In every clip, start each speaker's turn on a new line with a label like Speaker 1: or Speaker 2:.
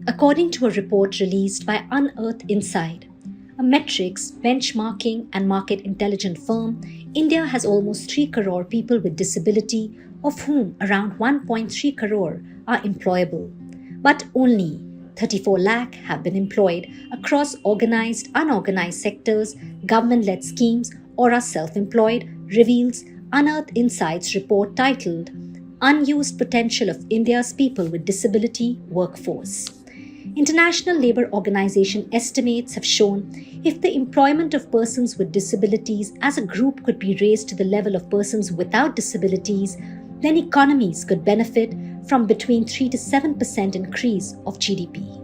Speaker 1: According to a report released by UnearthInsight, a metrics, benchmarking, and market intelligence firm, India has almost 3 crore people with disability, of whom around 1.3 crore are employable. But only 34 lakh have been employed across organized, unorganized sectors, government-led schemes, or are self-employed, reveals UnearthInsight's report titled Unused Potential of India's People with Disability Workforce. International Labour Organization estimates have shown if the employment of persons with disabilities as a group could be raised to the level of persons without disabilities, then economies could benefit from between 3 to 7% increase of GDP.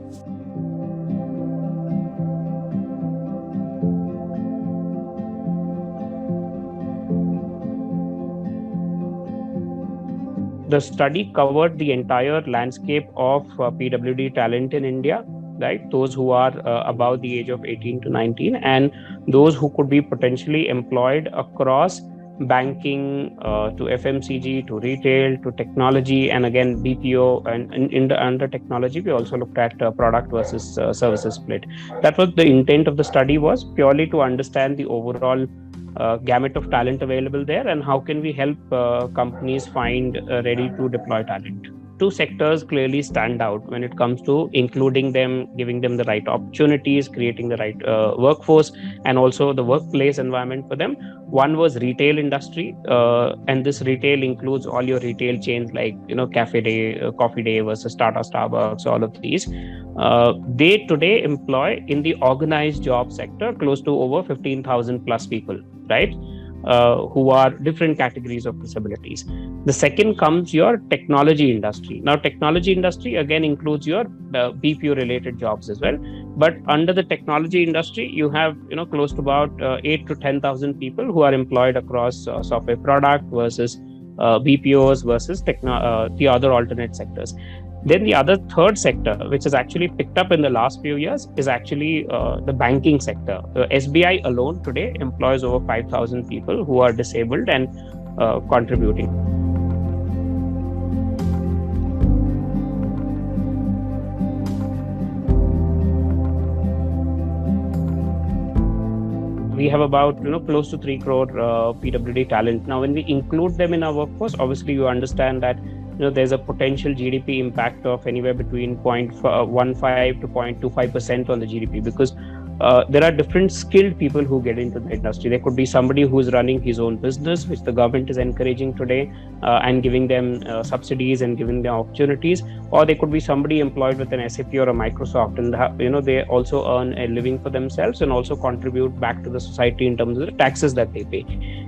Speaker 2: The study covered the entire landscape of PWD talent in India, right? Those who are above the age of 18 to 19 and those who could be potentially employed across banking to FMCG to retail to technology, and again BPO, and under technology we also looked at product versus services split. That was the intent of the study, was purely to understand the overall gamut of talent available there and how can we help companies find ready to deploy talent. Two sectors clearly stand out when it comes to including them, giving them the right opportunities, creating the right workforce, and also the workplace environment for them. One was retail industry, and this retail includes all your retail chains like Cafe Day, Coffee Day versus Tata, Starbucks, all of these. They today employ in the organized job sector close to over 15,000 plus people, right? Who are different categories of disabilities. The second comes your technology industry. Now, technology industry again includes your BPO related jobs as well. But under the technology industry, you have close to about 8 to 10,000 people who are employed across software product versus BPOs versus the other alternate sectors. Then the other third sector, which has actually picked up in the last few years, is actually the banking sector. SBI alone today employs over 5,000 people who are disabled and contributing. We have about close to 3 crore PWD talent. Now, when we include them in our workforce, obviously you understand that there's a potential GDP impact of anywhere between 0.15 to 0.25% on the GDP, because there are different skilled people who get into the industry. There could be somebody who's running his own business, which the government is encouraging today and giving them subsidies and giving them opportunities, or they could be somebody employed with an SAP or a Microsoft, and they also earn a living for themselves and also contribute back to the society in terms of the taxes that they pay.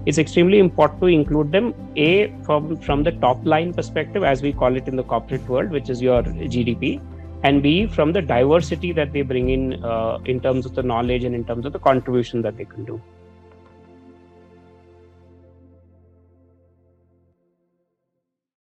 Speaker 2: It's extremely important to include them, A, from the top line perspective, as we call it in the corporate world, which is your GDP, and B, from the diversity that they bring in terms of the knowledge and in terms of the contribution that they can do.